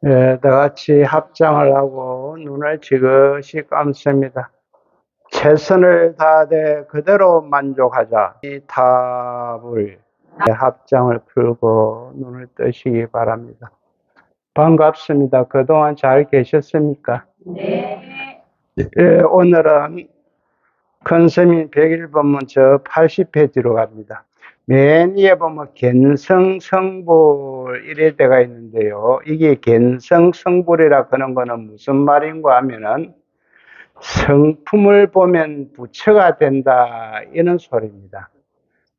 다 같이 합장을 하고 눈을 지그시 감습니다. 최선을 다하되 그대로 만족하자. 이 답을 합장을 풀고 눈을 뜨시기 바랍니다. 반갑습니다. 그동안 잘 계셨습니까? 네. 오늘은 큰스님 101번문 저 80페이지로 갑니다. 맨 위에 보면 갠성성불 이래 때가 있는데요. 이게 갠성성불이라 그런 거는 무슨 말인가 하면은 성품을 보면 부처가 된다 이런 소리입니다.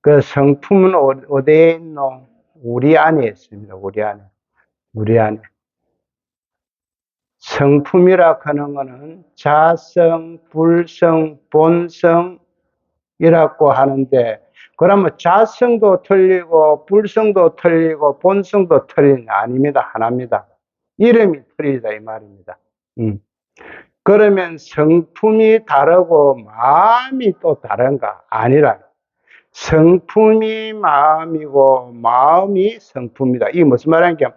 그 성품은 어디에 있노? 우리 안에 있습니다. 우리 안에. 성품이라 하는 거는 자성, 불성, 본성이라고 하는데, 그러면 자성도 틀리고 불성도 틀리고 본성도 틀린 아닙니다. 하나입니다. 이름이 틀리다 이 말입니다. 그러면 성품이 다르고 마음이 또 다른가? 아니라 성품이 마음이고 마음이 성품이다. 이게 무슨 말인가?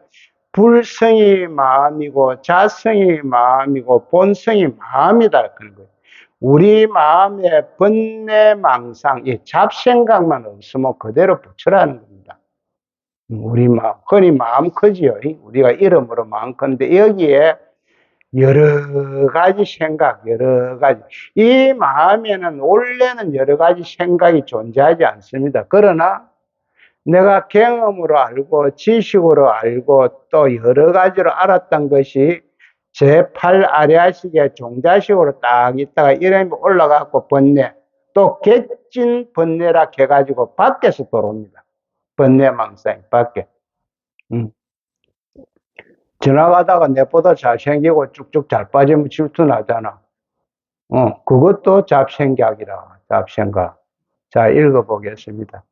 불성이 마음이고 자성이 마음이고 본성이 마음이다 그런 거예요. 우리 마음에 번뇌망상, 이 잡생각만 없으면 그대로 부처라는 겁니다. 우리 마음, 흔히 마음 크지요. 우리가 이름으로 마음 큰데 여기에 여러 가지 생각, 여러 가지. 이 마음에는 원래는 여러 가지 생각이 존재하지 않습니다. 그러나 내가 경험으로 알고 지식으로 알고 또 여러 가지로 알았던 것이 제8 아리아식의 종자식으로 딱 있다가 이름이 올라가고 번뇌, 또 객진 번뇌라 해가지고 밖에서 들어옵니다. 번뇌망상이 밖에. 지나가다가 내보다 잘생기고 쭉쭉 잘 빠지면 질투나잖아. 그것도 잡생각이라, 잡생각. 자, 읽어보겠습니다.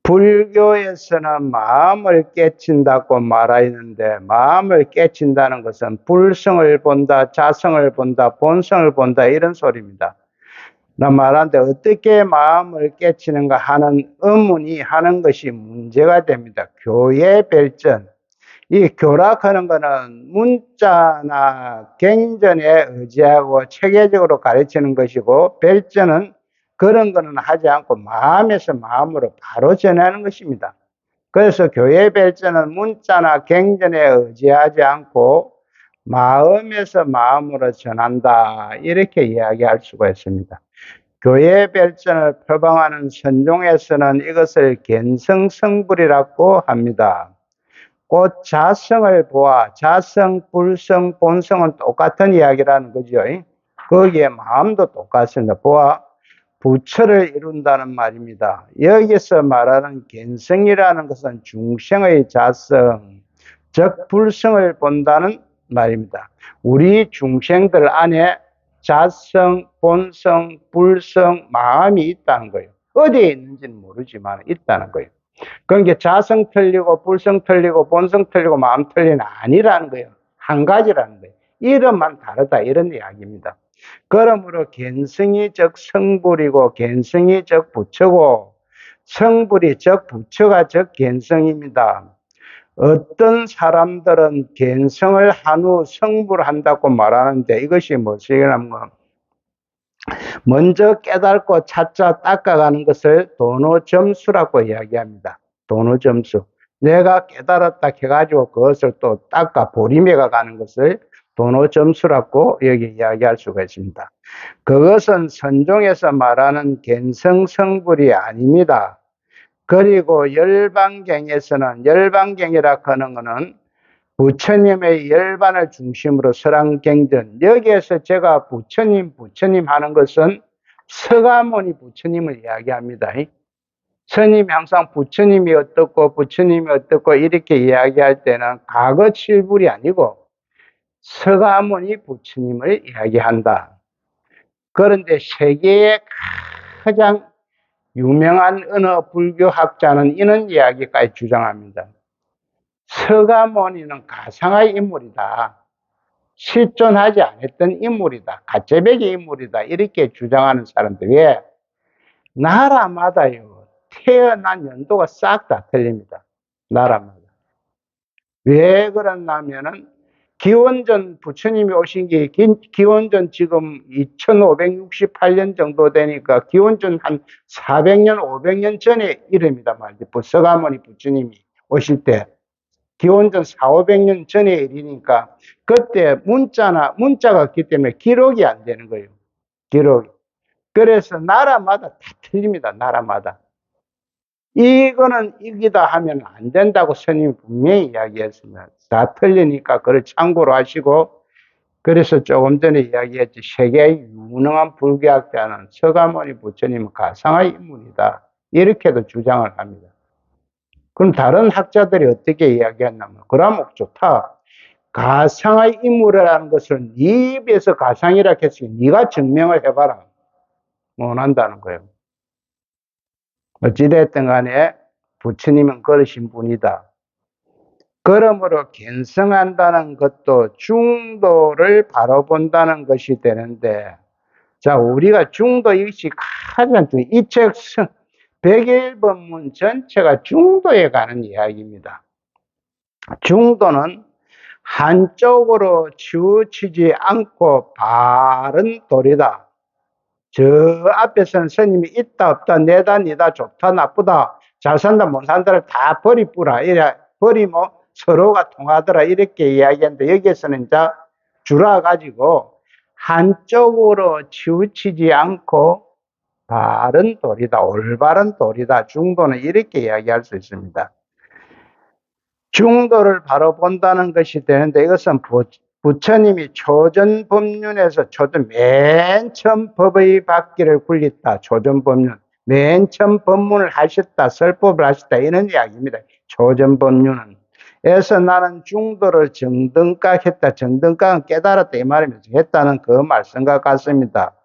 불교에서는 마음을 깨친다고 말하는데, 마음을 깨친다는 것은 불성을 본다, 자성을 본다, 본성을 본다, 이런 소리입니다. 나 말하는데 어떻게 마음을 깨치는가 하는 의문이 하는 것이 문제가 됩니다. 교의 별전. 이 교락하는 거는 문자나 갱전에 의지하고 체계적으로 가르치는 것이고, 별전은 그런 거는 하지 않고 마음에서 마음으로 바로 전하는 것입니다. 그래서 교회 별전은 문자나 갱전에 의지하지 않고 마음에서 마음으로 전한다, 이렇게 이야기할 수가 있습니다. 교회 별전을 표방하는 선종에서는 이것을 갠성성불이라고 합니다. 곧 자성을 보아, 자성, 불성, 본성은 똑같은 이야기라는 거죠. 거기에 마음도 똑같습니다. 보아, 부처를 이룬다는 말입니다. 여기서 말하는 갠성이라는 것은 중생의 자성, 즉 불성을 본다는 말입니다. 우리 중생들 안에 자성, 본성, 불성, 마음이 있다는 거예요. 어디에 있는지는 모르지만 있다는 거예요. 그러니까 자성 틀리고 불성 틀리고 본성 틀리고 마음 틀리는 아니라는 거예요. 한 가지라는 거예요. 이름만 다르다 이런 이야기입니다. 그러므로 갠성이 즉 성불이고 갠성이 즉 부처고 성불이 즉 부처가 즉 갠성입니다. 어떤 사람들은 갠성을 한 후 성불한다고 말하는데 이것이 무엇이냐면 먼저 깨닫고 차차 닦아가는 것을 도노점수라고 이야기합니다. 도노점수. 내가 깨달았다 해가지고 그것을 또 닦아 보림해가 가는 것을 도노점수라고 여기 이야기할 수가 있습니다. 그것은 선종에서 말하는 갠성성불이 아닙니다. 그리고 열반경에서는, 열반경이라 하는 것은 부처님의 열반을 중심으로 설왕경전, 여기에서 제가 부처님 하는 것은 서가모니 부처님을 이야기합니다. 스님이 항상 부처님이 어떻고 이렇게 이야기할 때는 과거 칠불이 아니고 서가모니 부처님을 이야기한다. 그런데 세계의 가장 유명한 어느 불교학자는 이런 이야기까지 주장합니다. 서가모니는 가상의 인물이다. 실존하지 않았던 인물이다. 가짜배기 인물이다. 이렇게 주장하는 사람들. 왜? 나라마다요. 태어난 연도가 싹 다 틀립니다. 나라마다. 왜 그러냐면은 기원전 부처님이 오신 게 기원전 지금 2568년 정도 되니까 기원전 한 400년, 500년 전의 일입니다 말이죠. 서가모니 부처님이 오실 때 기원전 4, 500년 전의 일이니까 그때 문자가 없기 때문에 기록이 안 되는 거예요. 기록이. 그래서 나라마다 다 틀립니다. 나라마다. 이거는 이기다 하면 안 된다고 스님이 분명히 이야기했습니다. 다 틀리니까 그걸 참고로 하시고, 그래서 조금 전에 이야기했지, 세계의 유능한 불교학자는 서가모니 부처님은 가상의 인물이다. 이렇게도 주장을 합니다. 그럼 다른 학자들이 어떻게 이야기했냐면, 그러면 좋다. 가상의 인물이라는 것을 네 입에서 가상이라 했으니 네가 증명을 해봐라. 원한다는 거예요. 어찌됐든 간에 부처님은 그러신 분이다. 그러므로 견성한다는 것도 중도를 바로 본다는 것이 되는데, 자, 우리가 중도 이것이 가장 중요해요. 이 책 101법문 전체가 중도에 가는 이야기입니다. 중도는 한쪽으로 치우치지 않고 바른 도리다. 저 앞에서는 스님이 있다 없다 내다 니다 좋다 나쁘다 잘 산다 못 산다를 다 버리뿌라 이래 버리면 서로가 통하더라 이렇게 이야기하는데 여기에서는 이제 줄아 가지고 한쪽으로 치우치지 않고 바른 도리다 올바른 도리다 중도는 이렇게 이야기할 수 있습니다. 중도를 바로 본다는 것이 되는데 이것은 부처님이 초전법륜에서 맨 처음 법의 받기를 굴렸다. 초전법륜. 맨 처음 법문을 하셨다. 설법을 하셨다. 이런 이야기입니다. 초전법륜은. 그래서 나는 중도를 정등각 했다. 정등각은 깨달았다. 이 말이면서 했다는 그 말씀과 같습니다.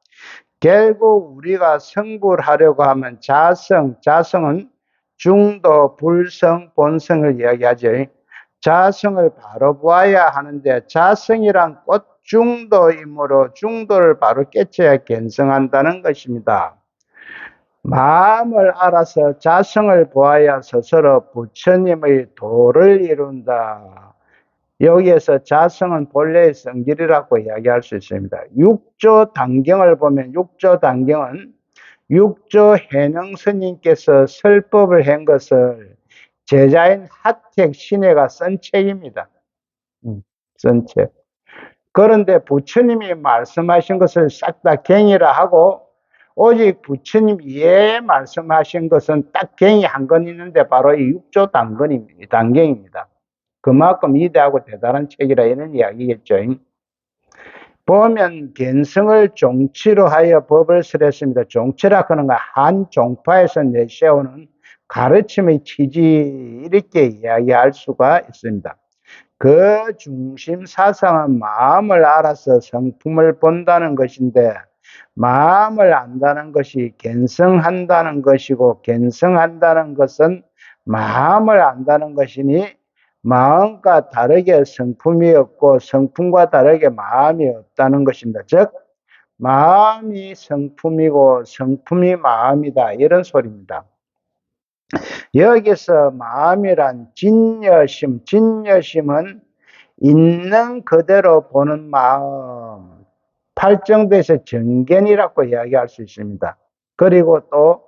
결국 우리가 성불하려고 하면 자성은 중도, 불성, 본성을 이야기하죠. 자성을 바로 보아야 하는데 자성이란 곧 중도이므로 중도를 바로 깨쳐야 견성한다는 것입니다. 마음을 알아서 자성을 보아야 스스로 부처님의 도를 이룬다. 여기에서 자성은 본래의 성질이라고 이야기할 수 있습니다. 육조 단경을 보면 육조 단경은 육조 해능 스님께서 설법을 한 것을 제자인 하택 신혜가 쓴 책입니다. 쓴 책. 그런데 부처님이 말씀하신 것을 싹 다 갱이라 하고 오직 부처님이 말씀하신 것은 딱 갱이 한 건 있는데 바로 이 육조 단경입니다. 그만큼 위대하고 대단한 책이라 이런 이야기겠죠. 보면 견성을 종치로 하여 법을 설했습니다. 종치라 하는 건 한 종파에서 내세우는 가르침의 취지 이렇게 이야기할 수가 있습니다. 그 중심 사상은 마음을 알아서 성품을 본다는 것인데 마음을 안다는 것이 견성한다는 것이고 견성한다는 것은 마음을 안다는 것이니 마음과 다르게 성품이 없고 성품과 다르게 마음이 없다는 것입니다. 즉 마음이 성품이고 성품이 마음이다 이런 소리입니다. 여기서 마음이란 진여심은 있는 그대로 보는 마음, 팔정도에서 정견이라고 이야기할 수 있습니다. 그리고 또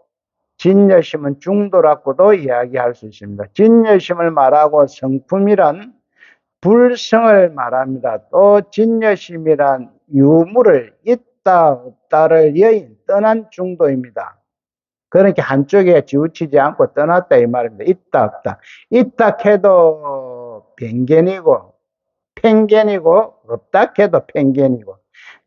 진여심은 중도라고도 이야기할 수 있습니다. 진여심을 말하고 성품이란 불성을 말합니다. 또 진여심이란 유무를 있다 없다를 여인 떠난 중도입니다. 그러니까 한쪽에 치우치지 않고 떠났다 이 말입니다. 있다 없다. 있다 해도 편견이고 없다 해도 편견이고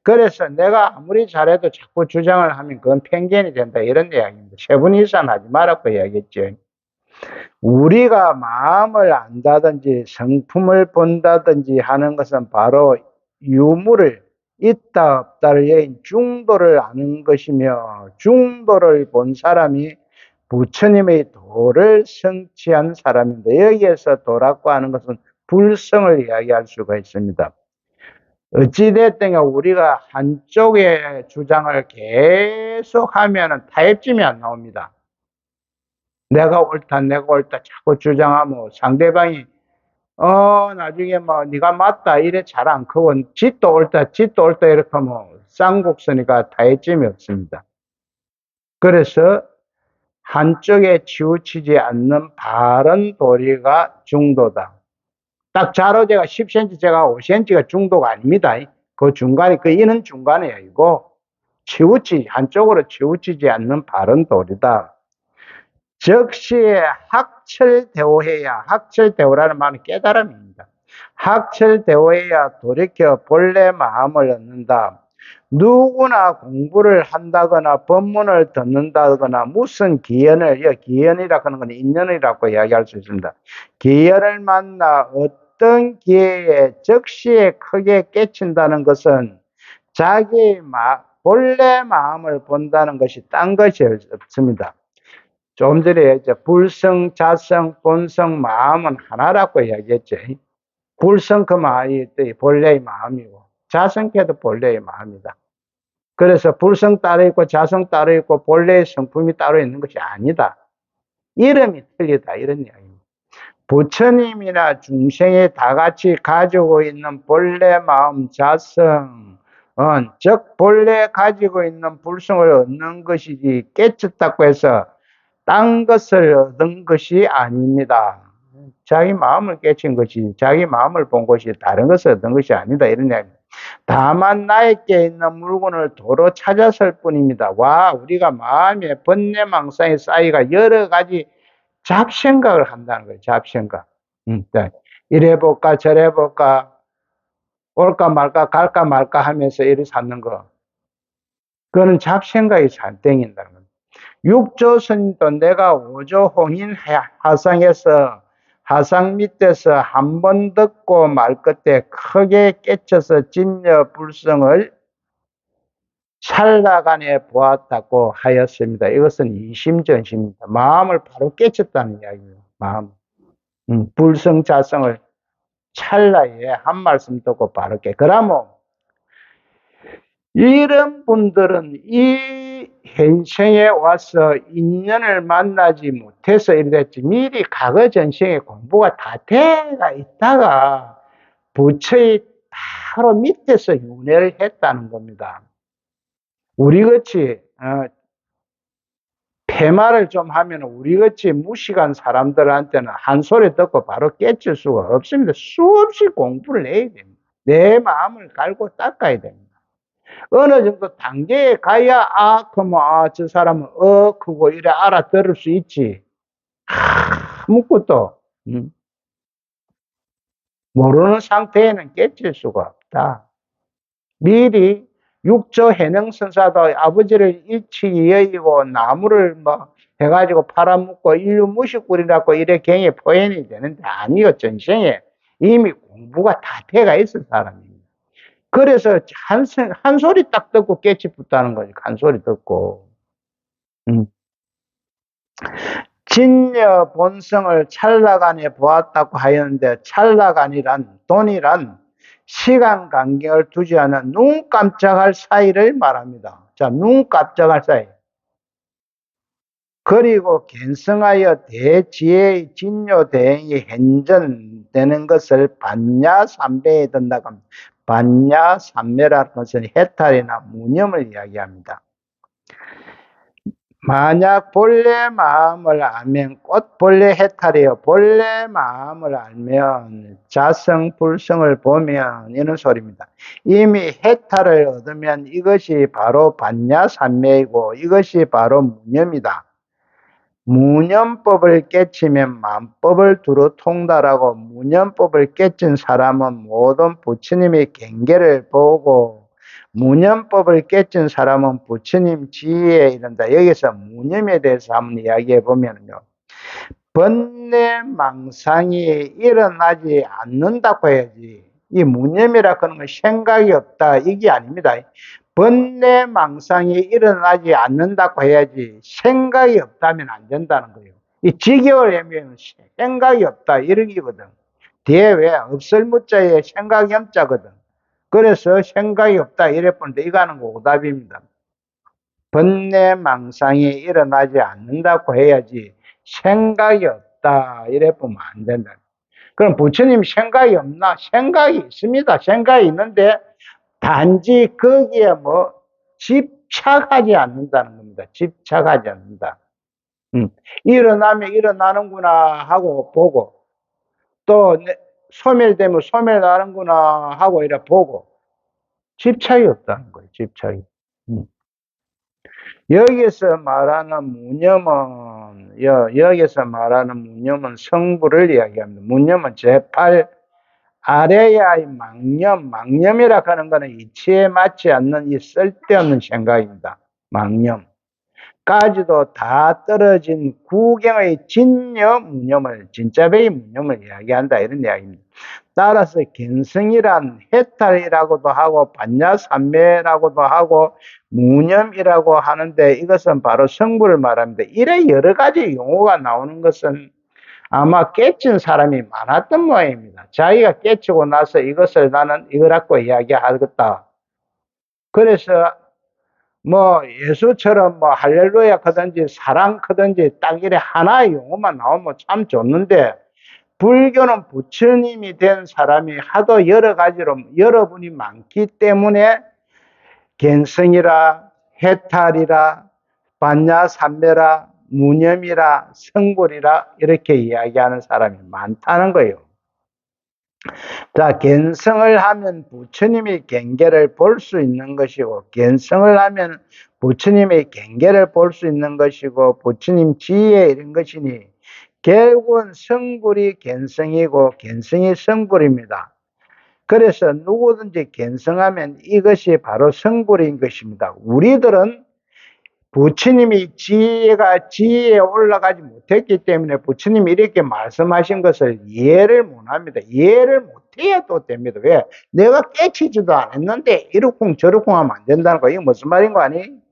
그래서 내가 아무리 잘해도 자꾸 주장을 하면 그건 편견이 된다 이런 이야기입니다. 세분이산하지 말라고 이야기했죠. 우리가 마음을 안다든지 성품을 본다든지 하는 것은 바로 유무를 있다 없다를 여인 중도를 아는 것이며 중도를 본 사람이 부처님의 도를 성취한 사람인데 여기에서 도라고 하는 것은 불성을 이야기할 수가 있습니다. 어찌됐든 우리가 한쪽의 주장을 계속하면 타협점이 안 나옵니다. 내가 옳다 자꾸 주장하면 상대방이 나중에 뭐 네가 맞다 이래 잘 안 크고 짓도 옳다 이렇게 하면 쌍곡선이가 타협점이 없습니다. 그래서 한쪽에 치우치지 않는 바른 도리가 중도다. 딱 자로제가 10cm, 제가 5cm가 중도가 아닙니다. 그 중간이, 그 이는 중간이에요. 이거 한쪽으로 치우치지 않는 바른 도리다. 즉시에 학철대오해야, 학철대오라는 말은 깨달음입니다. 학철대오해야 돌이켜 본래 마음을 얻는다. 누구나 공부를 한다거나 법문을 듣는다거나 무슨 기연이라고 하는 건 인연이라고 이야기할 수 있습니다. 기연을 만나 어떤 기회에 즉시에 크게 깨친다는 것은 자기 본래 마음을 본다는 것이 딴 것이 없습니다. 조금 전에 이제 불성, 자성, 본성, 마음은 하나라고 이야기했죠. 불성 그 마음이 본래의 마음이고 자성께도 본래의 마음이다. 그래서 불성 따로 있고 자성 따로 있고 본래의 성품이 따로 있는 것이 아니다. 이름이 틀리다 이런 이야기입니다. 부처님이나 중생이 다 같이 가지고 있는 본래 마음 자성, 즉 본래 가지고 있는 불성을 얻는 것이지 깨쳤다고 해서 딴 것을 얻은 것이 아닙니다. 자기 마음을 깨친 것이, 자기 마음을 본 것이 다른 것을 얻은 것이 아니다 이런 이야기입니다. 다만 나에게 있는 물건을 도로 찾았을 뿐입니다. 우리가 마음에 번뇌망상의 쌓이가 여러 가지 잡생각을 한다는 거예요. 잡생각. 이래 볼까 저래 볼까 올까 말까 갈까 말까 하면서 이래 찾는 거. 그거는 잡생각이 잘 땡긴다는 겁니다. 육조선도 내가 오조 홍인 하상에서 하상 밑에서 한 번 듣고 말 끝에 크게 깨쳐서 진여 불성을 찰나간에 보았다고 하였습니다. 이것은 이심전심입니다. 마음을 바로 깨쳤다는 이야기예요. 마음. 불성자성을 찰나에 한 말씀 듣고 바로 깨. 그러면 이런 분들은 이 현생에 와서 인연을 만나지 못해서 이랬지, 미리 과거 전생에 공부가 다 돼가 있다가 부처의 바로 밑에서 윤회를 했다는 겁니다. 우리같이 폐마를 좀 하면 우리같이 무식한 사람들한테는 한 소리 듣고 바로 깨질 수가 없습니다. 수없이 공부를 해야 됩니다. 내 마음을 갈고 닦아야 됩니다. 어느 정도 단계에 가야 그러면 저 사람은 그거 이래 알아들을 수 있지. 아무것도 모르는 상태에는 깨칠 수가 없다. 미리 육조 해능선사도 아버지를 일찍 여의고 나무를 뭐 해가지고 팔아먹고 인류 무식꾼이라고 이래 경에 포현이 되는데 아니요. 전생에 이미 공부가 다 돼가 있을 사람입니다. 그래서 한 소리 딱 듣고 깨치붙다는 거지. 한 소리 듣고. 진여 본성을 찰나간에 보았다고 하였는데, 찰나간이란, 돈이란 시간 간격을 두지 않은 눈 깜짝할 사이를 말합니다. 자, 눈 깜짝할 사이. 그리고 견성하여 대지혜의 진요 대행이 현전되는 것을 반야삼배에 든다고 합니다. 반야삼매라는 것은 해탈이나 무념을 이야기합니다. 만약 본래 마음을 알면 꽃 본래 해탈이에요. 본래 마음을 알면 자성 불성을 보면 이런 소리입니다. 이미 해탈을 얻으면 이것이 바로 반야삼매이고 이것이 바로 무념이다. 무념법을 깨치면 만법을 두루 통달하고 무념법을 깨친 사람은 모든 부처님의 경계를 보고 무념법을 깨친 사람은 부처님 지혜에 이른다. 여기서 무념에 대해서 한번 이야기해 보면요. 번뇌망상이 일어나지 않는다고 해야지. 이 무념이라고 하는 건 생각이 없다. 이게 아닙니다. 번뇌망상이 일어나지 않는다고 해야지 생각이 없다면 안 된다는 거예요. 이 직역을 하면 생각이 없다 이러기거든. 뒤에 왜 없을 무자에 생각이 없자거든. 그래서 생각이 없다 이래 보는데 이거는 오답입니다. 번뇌망상이 일어나지 않는다고 해야지 생각이 없다 이래 보면 안 된다. 그럼 부처님 생각이 없나? 생각이 있습니다. 생각이 있는데 단지 거기에 뭐 집착하지 않는다는 겁니다. 집착하지 않는다. 일어나면 일어나는구나 하고 보고, 또 소멸되면 소멸나는구나 하고 이래 보고, 집착이 없다는 거예요. 집착이. 음. 여기서 말하는 무념은 여기서 말하는 무념은 성부를 이야기합니다. 무념은 제8 아래야의 망념이라 하는 것은 이치에 맞지 않는 이 쓸데없는 생각입니다. 망념까지도 다 떨어진 구경의 진여 무념을, 진짜배의 무념을 이야기한다, 이런 이야기입니다. 따라서 견성이란 해탈이라고도 하고 반야삼매라고도 하고 무념이라고 하는데, 이것은 바로 성부를 말합니다. 이래 여러 가지 용어가 나오는 것은 아마 깨친 사람이 많았던 모양입니다. 자기가 깨치고 나서 이것을 나는 이걸 갖고 이야기하겠다. 그래서 뭐 예수처럼 뭐 할렐루야 크든지 사랑 크든지 딱 이래 하나의 용어만 나오면 참 좋는데, 불교는 부처님이 된 사람이 하도 여러 가지로 여러분이 많기 때문에 견성이라 해탈이라 반야삼매라 무념이라 성불이라 이렇게 이야기하는 사람이 많다는 거예요. 자, 견성을 하면 부처님의 경계를 볼 수 있는 것이고, 견성을 하면 부처님의 경계를 볼 수 있는 것이고, 부처님 지혜 이런 것이니 결국은 성불이 견성이고 견성이 성불입니다. 그래서 누구든지 견성하면 이것이 바로 성불인 것입니다. 우리들은 부처님이 지혜에 올라가지 못했기 때문에 부처님이 이렇게 말씀하신 것을 이해를 못합니다. 이해를 못해야 또 됩니다. 왜? 내가 깨치지도 않았는데 이러쿵 저러쿵 하면 안 된다는 거, 이게 무슨 말인 거 아니?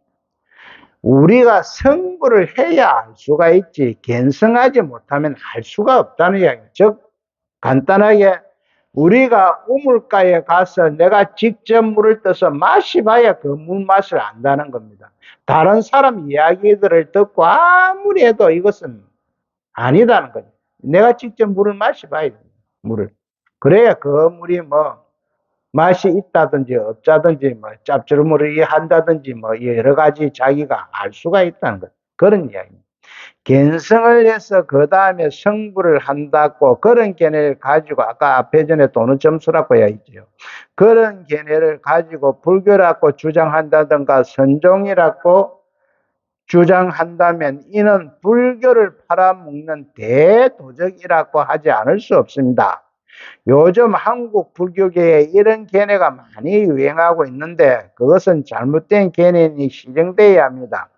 우리가 성불을 해야 알 수가 있지, 견성하지 못하면 알 수가 없다는 이야기예요. 즉 간단하게 우리가 우물가에 가서 내가 직접 물을 떠서 마셔봐야 그 물 맛을 안다는 겁니다. 다른 사람 이야기들을 듣고 아무리 해도 이것은 아니다는 거죠. 내가 직접 물을 마셔봐야 됩니다. 물을. 그래야 그 물이 뭐 맛이 있다든지 없다든지 뭐 짭조름으로 한다든지 뭐 여러 가지 자기가 알 수가 있다는 것, 그런 이야기입니다. 견성을 해서 그 다음에 성불을 한다고, 그런 견해를 가지고 아까 앞에 전에 도노점수라고 이야기했죠. 그런 견해를 가지고 불교라고 주장한다든가 선종이라고 주장한다면 이는 불교를 팔아먹는 대도적이라고 하지 않을 수 없습니다. 요즘 한국 불교계에 이런 견해가 많이 유행하고 있는데 그것은 잘못된 견해니 시정되어야 합니다.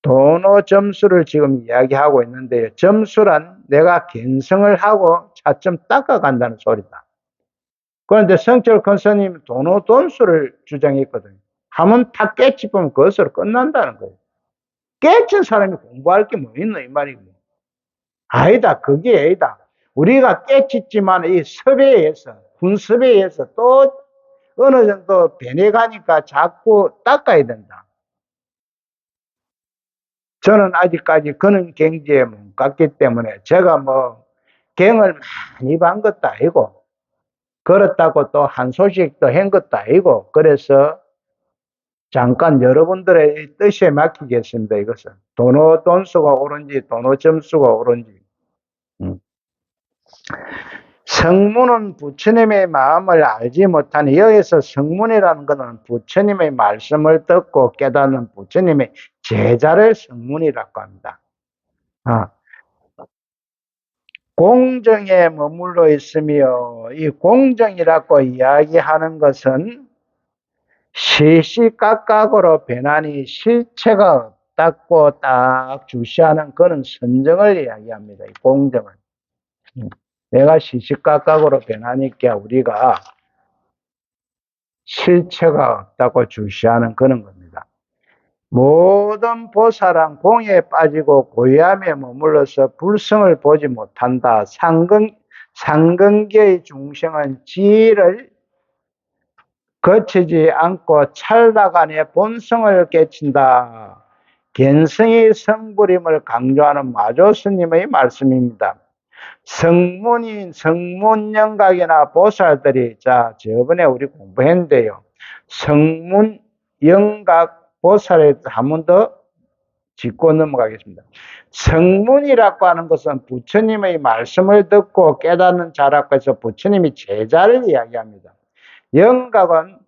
도노 점수를 지금 이야기하고 있는데요. 점수란 내가 견성을 하고 차츰 닦아간다는 소리다. 그런데 성철 큰스님 도노 돈수를 주장했거든요. 하면 다 깨치면 그것으로 끝난다는 거예요. 깨친 사람이 공부할 게 뭐 있노 이 말이고. 아니다, 그게 아니다. 우리가 깨쳤지만 이 섭외에서, 군섭외에서 또 어느 정도 변해가니까 자꾸 닦아야 된다. 저는 아직까지 그런 경지에 못 갔기 때문에 제가 뭐 경을 많이 반 것도 아니고 그렇다고 또 한 소식도 한 것도 아니고, 그래서 잠깐 여러분들의 뜻에 맡기겠습니다. 이것은 도노 돈수가 옳은지 도노 점수가 옳은지. 성문은 부처님의 마음을 알지 못하니, 여기서 성문이라는 것은 부처님의 말씀을 듣고 깨닫는 부처님의 제자를 성문이라고 합니다. 공정에 머물러 있으며, 이 공정이라고 이야기하는 것은 시시각각으로 변하니 실체가 없다고 딱 주시하는 그런 선정을 이야기합니다. 이 공정은. 내가 시시각각으로 변하니까 우리가 실체가 없다고 주시하는 그런 겁니다. 모든 보살은 공에 빠지고 고요함에 머물러서 불성을 보지 못한다. 상근계의 중생은 지혜를 거치지 않고 찰나간에 본성을 깨친다. 견성의 성불임을 강조하는 마조 스님의 말씀입니다. 성문영각이나 보살들이, 자, 저번에 우리 공부했는데요. 성문영각 보살에 한 번 더 짚고 넘어가겠습니다. 성문이라고 하는 것은 부처님의 말씀을 듣고 깨닫는 자라고 해서 부처님이 제자를 이야기합니다. 영각은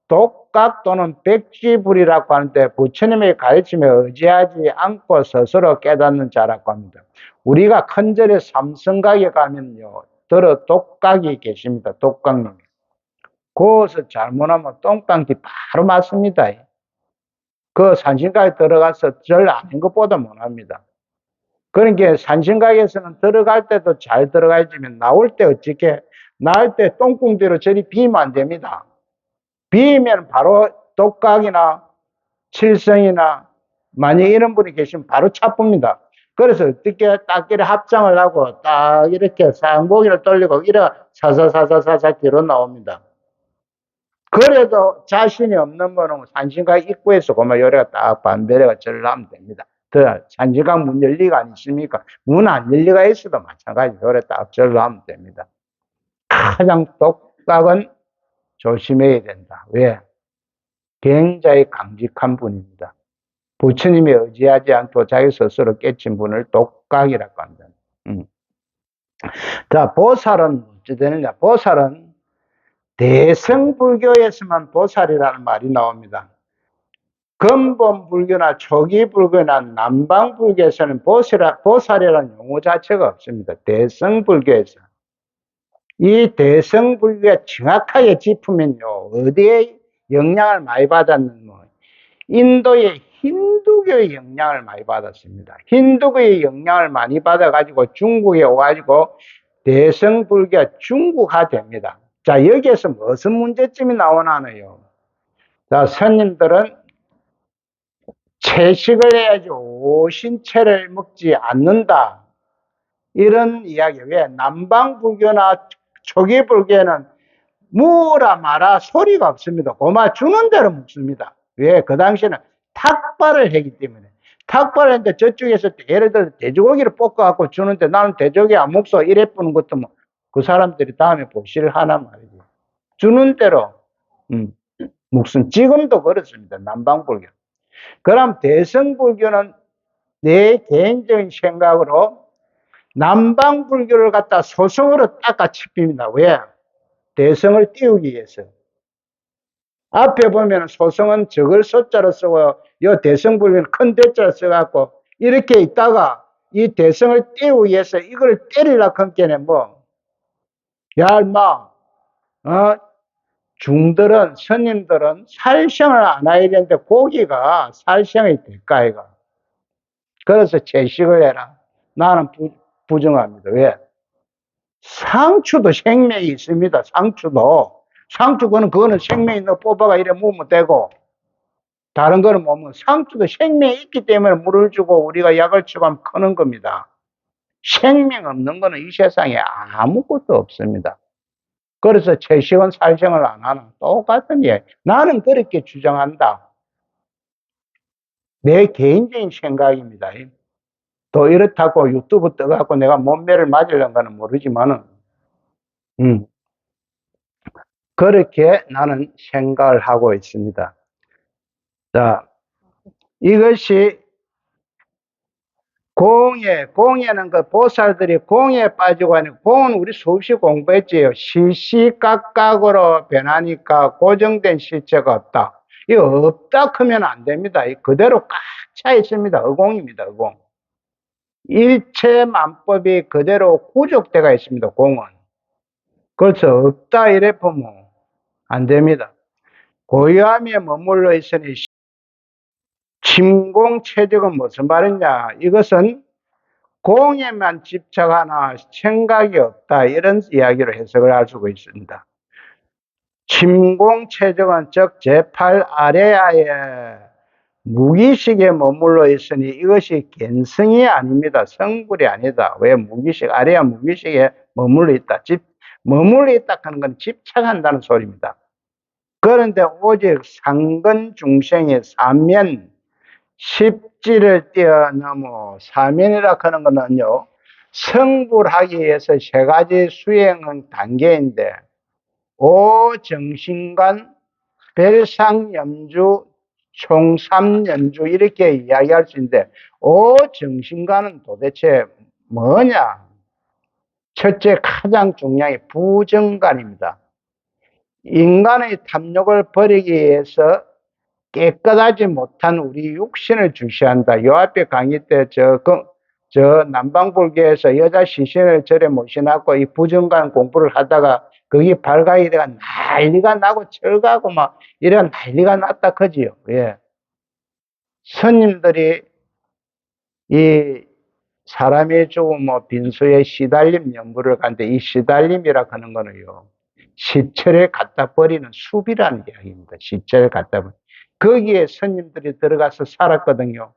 독각 또는 백지불이라고 하는데 부처님의 가르침에 의지하지 않고 스스로 깨닫는 자라고 합니다. 우리가 큰절에 삼성각에 가면요, 들어 독각이 계십니다. 독각님. 거기서 잘못하면 똥땅기 바로 맞습니다. 그 산신각에 들어가서 절 아는 것보다 못합니다. 그러니까 산신각에서는 들어갈 때도 잘 들어가야지만 나올 때 어떻게, 나올 때 똥궁대로 저리 비면 안 됩니다. 비면 바로 독각이나 칠성이나 만약 이런 분이 계시면 바로 차쁩니다. 그래서 어떻게 딱 이렇게 합장을 하고 딱 이렇게 상고기를 돌리고 이래 사사사사사사 뒤로 나옵니다. 그래도 자신이 없는 분은 산신각 입구에서 그만 요래가 딱 반대래가 절을 하면 됩니다. 산신각 문 열리가 아니십니까? 문 안 열리가 있어도 마찬가지 요래 딱 절을 하면 됩니다. 가장 독각은 조심해야 된다. 왜? 굉장히 강직한 분입니다. 부처님이 의지하지 않고 자기 스스로 깨친 분을 독각이라고 한다. 자, 보살은 어찌 되느냐? 보살은 대승불교에서만 보살이라는 말이 나옵니다. 근본 불교나 초기 불교나 남방 불교에서는 보살이라는 용어 자체가 없습니다. 대승불교에서. 이 대승불교가 정확하게 짚으면요, 어디에 영향을 많이 받았는지, 인도의 힌두교의 영향을 많이 받았습니다. 힌두교의 영향을 많이 받아가지고 중국에 와가지고 대승불교가 중국화됩니다. 자, 여기에서 무슨 문제점이 나오나요? 자, 스님들은 채식을 해야지 오신채를 먹지 않는다. 이런 이야기. 왜? 남방불교나 초기불교는 무라 마라 소리가 없습니다. 고마 주는 대로 먹습니다. 왜? 그 당시에는 탁발을 했기 때문에. 탁발을 했는데 저쪽에서 예를 들어 돼지고기를 볶아갖고 주는데 나는 돼지고기 안 먹소 이래 뿌는 것도 뭐 그 사람들이 다음에 보시를 하나 말이죠. 주는 대로 먹습니다. 지금도 그렇습니다. 남방불교. 그럼 대승불교는 내 개인적인 생각으로 남방불교를 갖다 소승으로 닦아칩니다. 왜? 대성을 띄우기 위해서. 앞에 보면 소성은 적을 소자로 쓰고 이 대성불교는 큰 대자로 써갖고 이렇게 있다가 이 대성을 띄우기 위해서 이걸 때리려고 한게는 뭐, 야 인마, 중들은 스님들은 살생을 안 해야 되는데 고기가 살생이 될까 이가. 그래서 채식을 해라. 나는 부정합니다. 왜? 상추도 생명이 있습니다. 상추 그거는 생명이 너 뽑아가 이래 먹으면 되고 다른 거는 못 먹으면 상추도 생명이 있기 때문에 물을 주고 우리가 약을 치고 하면 크는 겁니다. 생명 없는 거는 이 세상에 아무것도 없습니다. 그래서 채식은 살생을 안 하는 똑같은 예. 나는 그렇게 주장한다. 내 개인적인 생각입니다. 또 이렇다고 유튜브 떠갖고 내가 몸매를 맞으려는 거는 모르지만은 그렇게 나는 생각을 하고 있습니다. 자, 이것이 공예는 그 보살들이 공예에 빠지고 하는, 공은 우리 수없이 공부했지요. 시시각각으로 변하니까 고정된 실체가 없다. 이거 없다 하면 안 됩니다. 그대로 꽉 차 있습니다. 의공입니다. 의공. 일체만법이 그대로 구족되어 있습니다. 공은. 그래서 없다 이래 보면 안 됩니다. 고요함에 머물러 있으니 침공체적은 무슨 말이냐? 이것은 공에만 집착하나 생각이 없다. 이런 이야기로 해석을 할 수가 있습니다. 침공체적은 즉 제8 아래하에 무기식에 머물러 있으니 이것이 견성이 아닙니다. 성불이 아니다. 왜? 무기식, 아래야 무기식에 머물러 있다. 머물러 있다 하는 건 집착한다는 소리입니다. 그런데 오직 상근 중생의 사면, 십지를 뛰어넘어 사면이라 하는 것은요, 성불하기 위해서 세 가지 수행은 단계인데, 오정신관, 별상염주, 총삼염주 이렇게 이야기할 수 있는데, 오정신관은 도대체 뭐냐? 첫째 가장 중요한 게 부정관입니다. 인간의 탐욕을 버리기 위해서 깨끗하지 못한 우리 육신을 주시한다. 요 앞에 강의 때 저 남방불교에서 여자 시신을 절에 모셔놨고 이 부정관 공부를 하다가 거기 발각이 돼가 난리가 나고 철가고 막 이래 난리가 났다 그지요. 예. 스님들이 이 사람이 죽으면 빈소에 시달림 연부를 가는데 이 시달림이라 하는 거는요. 시체를 갖다 버리는 숲이라는 이야기입니다. 시체를 갖다 버리는. 거기에 스님들이 들어가서 살았거든요.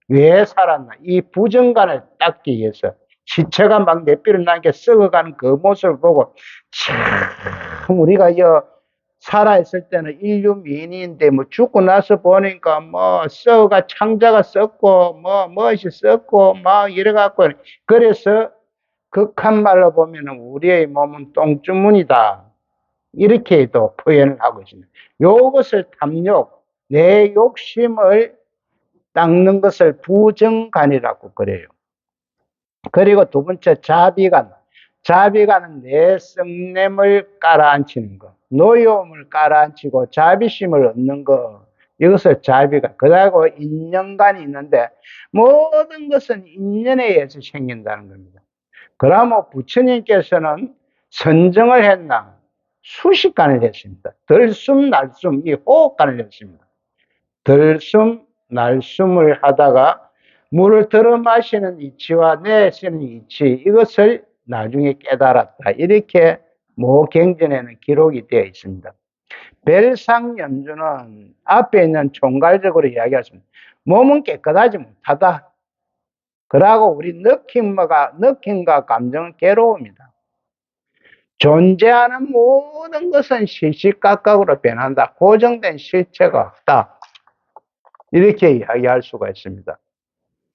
왜 살았나? 이 부정관을 닦기 위해서. 시체가 막 내비를 나게 썩어가는 그 모습을 보고 참 우리가 살아있을 때는 인류 미인인데 뭐 죽고 나서 보니까 뭐 썩어가 창자가 썩고 뭐 멋이 썩고 막 이래갖고 그래서 극한 말로 보면은 우리의 몸은 똥주머니다 이렇게도 표현을 하고 있습니다. 요것을 탐욕, 내 욕심을 닦는 것을 부정관이라고 그래요. 그리고 두 번째 자비관. 자비관은 내 썩냄을 깔아앉히는 거. 노여움을 깔아앉히고 자비심을 얻는 거. 이것을 자비관. 그리고 인연관이 있는데 모든 것은 인연에 의해서 생긴다는 겁니다. 그러면 부처님께서는 선정을 했나? 수식관을 했습니다. 들숨, 날숨, 이 호흡관을 했습니다. 들숨, 날숨을 하다가 물을 들어 마시는 이치와 내쉬는 이치, 이것을 나중에 깨달았다. 이렇게 모경전에는 기록이 되어 있습니다. 별상염주는 앞에 있는 총괄적으로 이야기했습니다. 몸은 깨끗하지 못하다. 그러고 우리 느낌과 감정은 괴로움이다. 존재하는 모든 것은 시시각각으로 변한다. 고정된 실체가 없다. 이렇게 이야기할 수가 있습니다.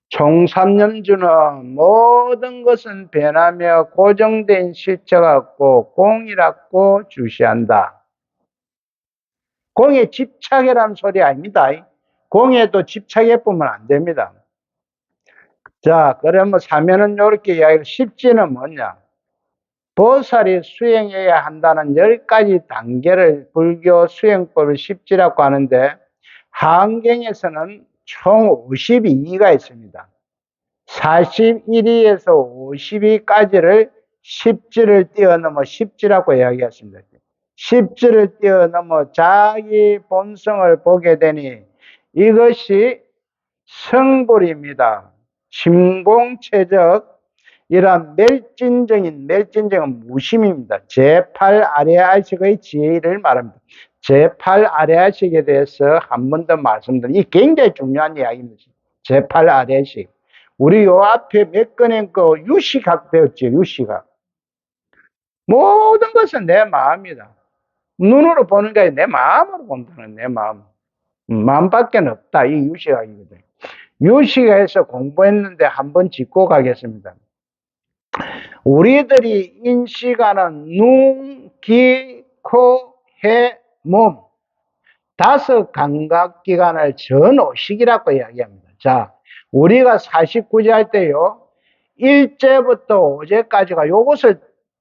총삼념주는 모든 것은 변하며 고정된 실체가 없고 공이라고 주시한다. 공에 집착이라는 소리 아닙니다. 공에도 집착해보면 안 됩니다. 자, 그러면 사면은 이렇게 이야기를 십지는 뭐냐? 보살이 수행해야 한다는 10가지 단계를 불교 수행법을 십지라고 하는데 한경에서는 총 52기가 있습니다. 41위에서 52까지를 십지를 뛰어넘어 십지라고 이야기했습니다. 십지를 뛰어넘어 자기 본성을 보게 되니 이것이 성불입니다. 심공체적 이런 멸진정은 무심입니다. 제8 아래아식의 지혜를 말합니다. 제8 아래아식에 대해서 한 번 더 말씀드리면 이 굉장히 중요한 이야기입니다. 제8 아래아식. 우리 요 앞에 몇 건의 그 유시각 배웠죠. 유시각. 모든 것은 내 마음이다. 눈으로 보는 게 아니라 내 마음으로 본다는 내 마음. 마음밖에 없다. 이 유시각이거든. 유시각에서 공부했는데 한번 짚고 가겠습니다. 우리들이 인식하는 눈, 귀, 코, 해, 몸 5감각기관을 전오식이라고 이야기합니다. 자, 우리가 49제 할 때요 1제부터 5제까지가 요것을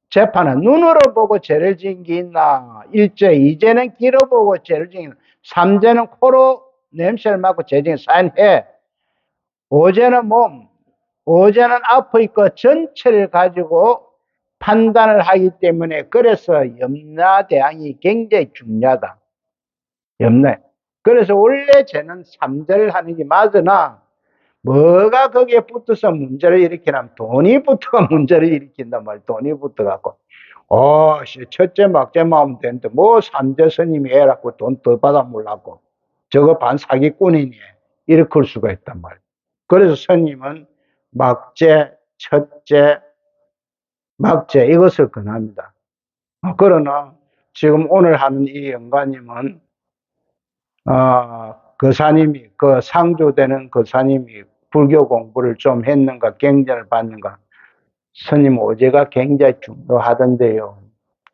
재판은 눈으로 보고 죄를 지은 게 있나 1제, 2제는 귀로 보고 죄를 지은 게 있나 3제는 코로 냄새를 맡고 죄 지은 산해 5제는 몸 5제는 앞의 것 전체를 가지고 판단을 하기 때문에 그래서 염라대왕이 굉장히 중요하다. 염라. 그래서 원래 죄는 3제를 하는 게 맞으나 뭐가 거기에 붙어서 문제를 일으키냐면 돈이 붙어가 문제를 일으킨단 말이야. 돈이 붙어갖고 첫째 막제만 하면 되는데 뭐 3제 스님이 해라고 돈 더 받아 몰라고 저거 반 사기꾼이니 일으킬 수가 있단 말이야. 그래서 스님은 막제, 첫째, 막제 이것을 권합니다. 그러나 지금 오늘 하는 이 영가님은 거사님이 그 상주되는 거사님이 불교 공부를 좀 했는가 경전을 받는가 스님 어제가 굉장히 중요하던데요.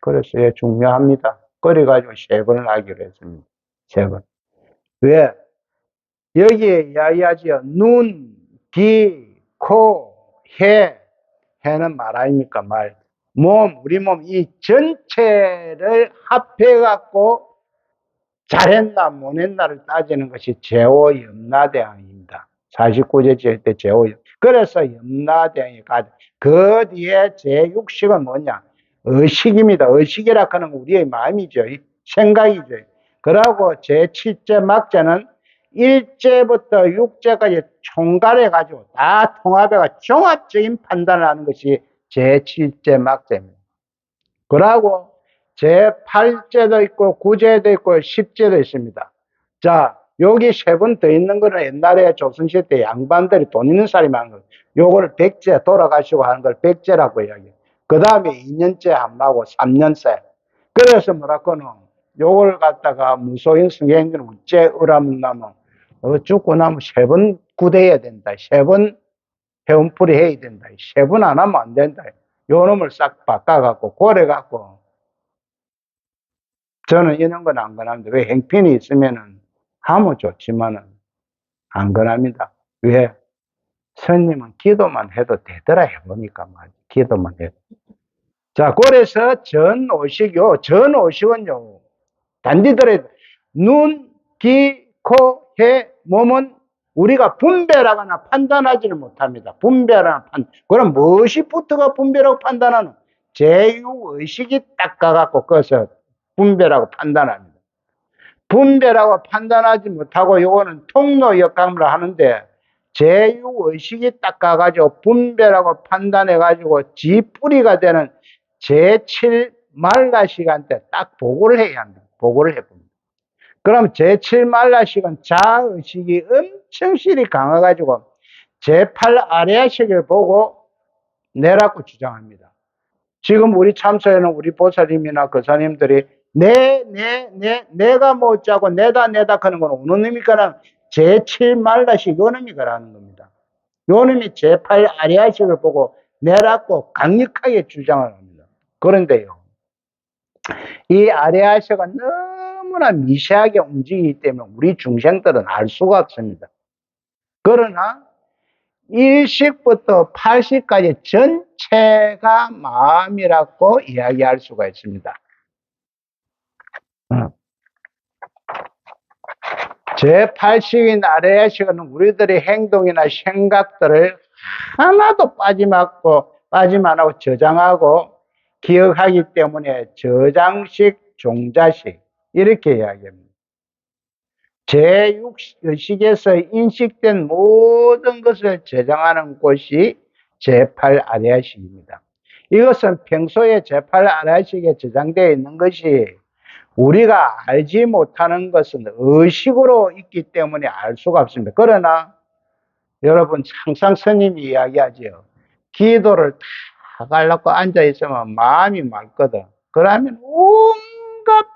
그래서 예, 중요합니다. 그래가지고 3번을 하기로 했습니다. 3번. 왜? 여기에 이야기하지요. 눈, 귀, 코, 해. 해는 말 아닙니까? 말. 몸, 우리 몸, 이 전체를 합해갖고 잘했나, 못했나를 따지는 것이 제오염라대왕입니다. 49제 지을 때 제오염. 그래서 염라대왕이 가득. 그 뒤에 제6식은 뭐냐? 의식입니다. 의식이라 하는 건 우리의 마음이죠. 생각이죠. 그러고 제7제 막제는 1제부터 6제까지 총괄해가지고 다 통합해가 종합적인 판단을 하는 것이 제7제 막제입니다. 그러고 제8제도 있고 9제도 있고 10제도 있습니다. 자, 여기 3번 더 있는 거는 옛날에 조선시대 때 양반들이 돈 있는 사람이 하는 거. 요거를 100제 돌아가시고 하는 걸 100제라고 이야기해요. 그 다음에 2년째 함라고 3년째. 그래서 뭐라고는 요걸 갖다가 무소인 성행전 우째 의라면 나면 죽고 나면 3번 구대해야 된다. 3번 해운풀이 해야 된다. 3번 안 하면 안 된다. 요 놈을 싹 바꿔갖고 고래갖고 저는 이런 건 안 권합니다. 왜? 행편이 있으면은 하면 좋지만은 안 권합니다. 왜? 스님은 기도만 해도 되더라 해보니까 말이야. 기도만 해도. 자, 그래서 전오식요. 전오식은요. 단지들의 눈, 귀, 코, 해, 몸은 우리가 분별하거나 판단하지를 못합니다. 분별하거나 그럼 무엇이 부터가 분별하고 판단하는? 제육의식이 딱 가갖고 그것을 분별하고 판단합니다. 분별하고 판단하지 못하고 요거는 통로 역할을 하는데 제육의식이 딱 가가지고 분별하고 판단해가지고 지뿌리가 되는 제7 말라 시간 때 딱 보고를 해야 합니다. 보고를 해봅니다. 그럼 제7 말라 시간 자의식이 엄청 실이 강해가지고 제8 아래아식을 보고 내라고 주장합니다. 지금 우리 참소에는 우리 보살님이나 거사님들이 내가 못자고 내다 하는 건 어느 놈이니까는 제7 말라식 요 놈이가라는 겁니다. 요 놈이 제8 아리아식을 보고 내라고 강력하게 주장을 합니다. 그런데요, 이 아리아식은 너무나 미세하게 움직이기 때문에 우리 중생들은 알 수가 없습니다. 그러나 1식부터 8식까지 전체가 마음이라고 이야기할 수가 있습니다. 제8식인 아래의식은 우리들의 행동이나 생각들을 하나도 빠짐 안 하고 저장하고 기억하기 때문에 저장식, 종자식 이렇게 이야기합니다. 제6식에서 인식된 모든 것을 저장하는 곳이 제8 아래의식입니다. 이것은 평소에 제8 아래의식에 저장되어 있는 것이 우리가 알지 못하는 것은 의식으로 있기 때문에 알 수가 없습니다. 그러나 여러분 항상 스님이 이야기하죠. 기도를 다 하려고 앉아있으면 마음이 맑거든. 그러면 온갖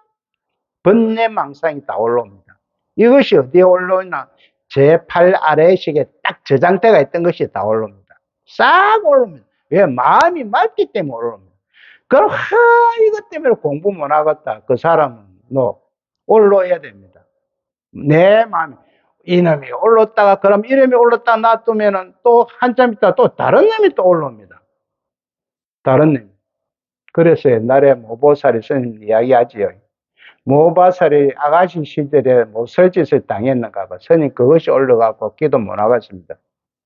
번뇌망상이 다 올라옵니다. 이것이 어디에 올라오나 제8 아래식에 딱 저장대가 있던 것이 다 올라옵니다. 싹 올라옵니다. 왜? 마음이 맑기 때문에 올라옵니다. 그럼 이것 때문에 공부 못하겠다. 그 사람은 너 올라야 됩니다. 내 마음이 이놈이 올랐다가 그럼 이름이 올랐다 놔두면은 또 한참 있다 또 다른 놈이 또 올라옵니다. 다른 놈. 그래서 옛날에 모보살이 스님 이야기하지요. 모보살이 아가씨 시절에 설짓을 당했는가 봐. 스님 그것이 올라가고 기도 못하겠습니다.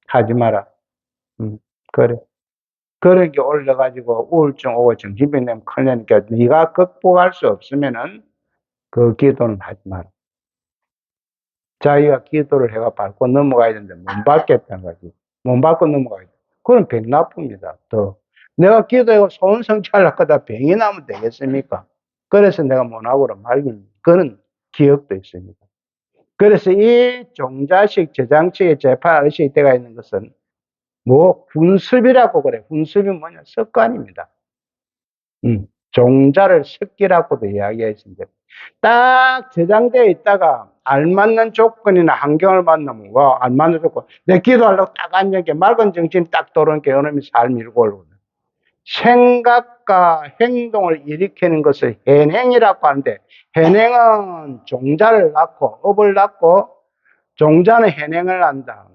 하지 마라. 그래. 그런 게 올라가지고 우울증 오고 정신병 되면 큰일 나니까 네가 극복할 수 없으면은 그 기도는 하지 마라. 자기가 기도를 해가 밟고 넘어가야 되는데 못 밟겠다는 거지. 못 밟고 넘어가야 돼. 그건 병 나쁩니다. 더. 내가 기도하고 소원 성취하려고 하다 병이 나면 되겠습니까? 그래서 내가 못하고 말긴 그런 기억도 있습니다. 그래서 이 종자식 저장식의 제8의식이 되어 있는 것은 훈습이라고 그래. 훈습이 뭐냐? 습관입니다. 종자를 습기라고도 이야기했습니다. 딱 저장되어 있다가 알맞는 조건이나 환경을 만나면 알맞는 조건. 내 기도하려고 딱 앉은 게 맑은 정신이 딱 들어오니까 이놈이 살 밀고 올라오네. 생각과 행동을 일으키는 것을 현행이라고 하는데, 현행은 종자를 낳고 업을 낳고 종자는 현행을 한다.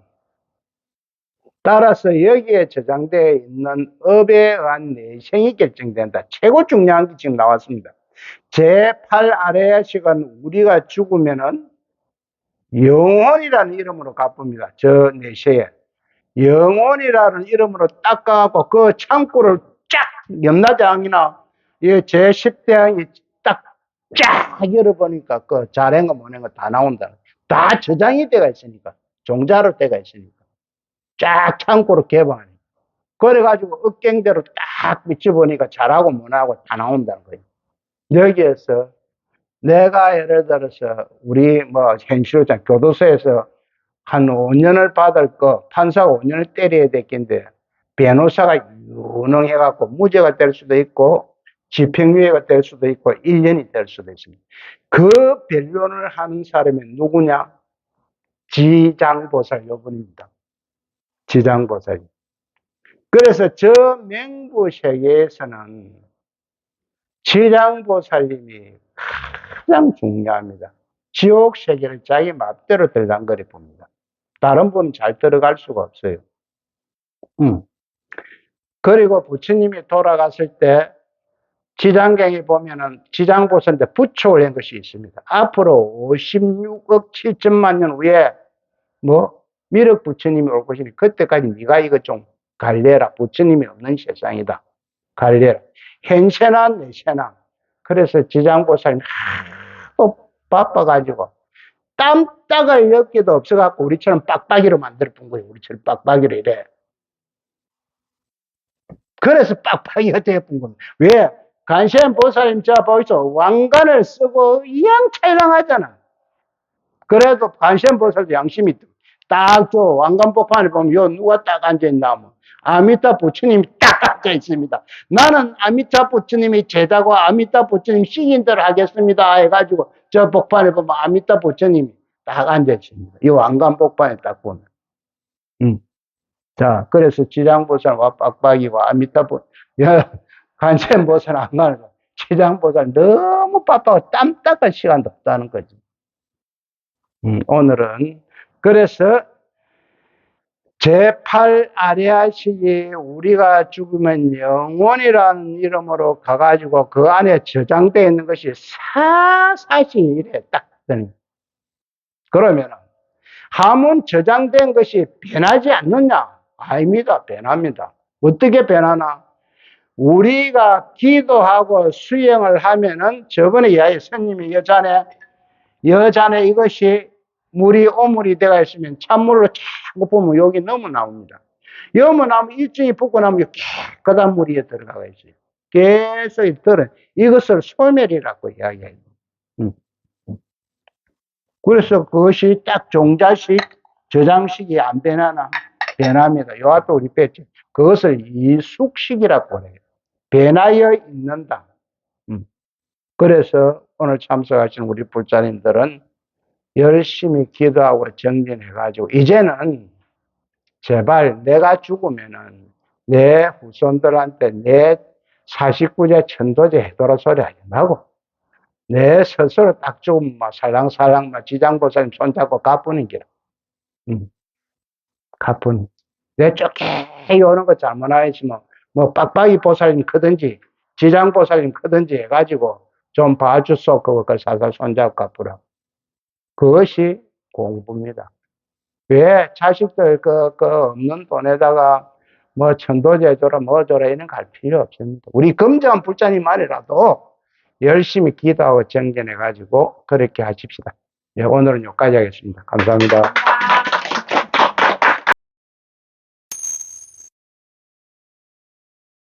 따라서 여기에 저장되어 있는 업에 의한 내생이 결정된다. 최고 중요한 게 지금 나왔습니다. 제8 아레아식은 우리가 죽으면은 영혼이라는 이름으로 갚습니다. 저 내세에. 영혼이라는 이름으로 닦아갖고 그 창고를 쫙 염라대왕이나 이 제10대왕이 쫙 열어보니까 그 잘한 거 못한 거 다 나온다. 다 저장이 돼가 있으니까. 종자로 돼가 있으니까. 쫙 창고로 개방하니. 그래가지고 억갱대로 딱 비춰보니까 잘하고 못하고 다 나온다는 거예요. 여기에서 내가 예를 들어서 우리 뭐 현실로 교도소에서 한 5년을 받을 거 판사가 5년을 때려야 됐긴데 변호사가 유능해갖고 무죄가 될 수도 있고 집행유예가 될 수도 있고 1년이 될 수도 있습니다. 그 변론을 하는 사람이 누구냐? 지장보살 여분입니다. 지장보살. 그래서 저 맹부세계에서는 지장보살님이 가장 중요합니다. 지옥 세계를 자기 맘대로 들랑거려 봅니다. 다른 분은 잘 들어갈 수가 없어요. 그리고 부처님이 돌아갔을 때 지장경에 보면은 지장보살인데 부처 올린 것이 있습니다. 앞으로 56억 7천만 년 후에 뭐 미륵 부처님이 올 것이니 그때까지 네가 이거 좀 갈래라. 부처님이 없는 세상이다. 갈래라. 현세나 내세나. 그래서 지장보살이 하도 바빠가지고 땀 닦을 여기도 없어갖고 우리처럼 빡빡이로 만들어 본 거예요. 우리처럼 빡빡이로 이래. 그래서 빡빡이가 되어본 겁니다. 왜? 간시안 보살님 저 보이소. 왕관을 쓰고 이양찰랑하잖아. 그래도 간시안 보살도 양심이 딱 저 왕관 복판을 보면 요 누가 딱 앉아있나 하면 아미타 부처님이 딱 앉아 있습니다. 나는 아미타 부처님이 제자고 아미타 부처님 시킨 대로 하겠습니다 해가지고 저 복판에 보면 아미타 부처님이 딱 앉아 있습니다. 이 왕관 복판에 딱 보면. 자, 그래서 지장보살과 빡빡이와 아미타보, 간세보살 안 가고, 지장보살 너무 바빠서 땀 닦을 시간도 없다는 거지. 오늘은, 그래서 제8 아리아식이 우리가 죽으면 영혼이라는 이름으로 가가지고 그 안에 저장되어 있는 것이 사사시 이래 딱 되는. 그러면 하문 저장된 것이 변하지 않느냐? 아닙니다. 변합니다. 어떻게 변하나? 우리가 기도하고 수행을 하면은 저번에 이야기 스님이 여잔에 이것이 물이 오물이 되어 있으면 찬물로 자꾸 보면 여기 너무 나옵니다. 너무 나오면 일정이 붓고 나면 깨끗한 물이 들어가고 있어요. 계속 들어. 이것을 소멸이라고 이야기해요. 그래서 그것이 딱 종자식, 저장식이 안 변하나? 변합니다. 요 앞에 우리 뺐죠. 그것을 이숙식이라고 해요. 변하여 있는다. 그래서 오늘 참석하신 우리 불자님들은 열심히 기도하고 정진해가지고 이제는 제발 내가 죽으면은 내 후손들한테 내 49제 천도제 해도라 소리 하지 말고 내 스스로 딱 죽으면 막 살랑살랑 막 지장보살님 손잡고 가쁘는 기라. 가뿐. 내 쫓게 오는 거 잘못하였으면 뭐 빡빡이 보살님 크든지 지장보살님 크든지 해가지고 좀 봐주소. 그걸 살살 손잡고 가쁘라. 그것이 공부입니다. 왜 자식들 그 없는 돈에다가 뭐 천도제 줘라 뭐 줘라 이런 거 할 필요 없습니다. 우리 금전 불자님만이라도 열심히 기도하고 정진해가지고 그렇게 하십시다. 네, 오늘은 여기까지 하겠습니다. 감사합니다.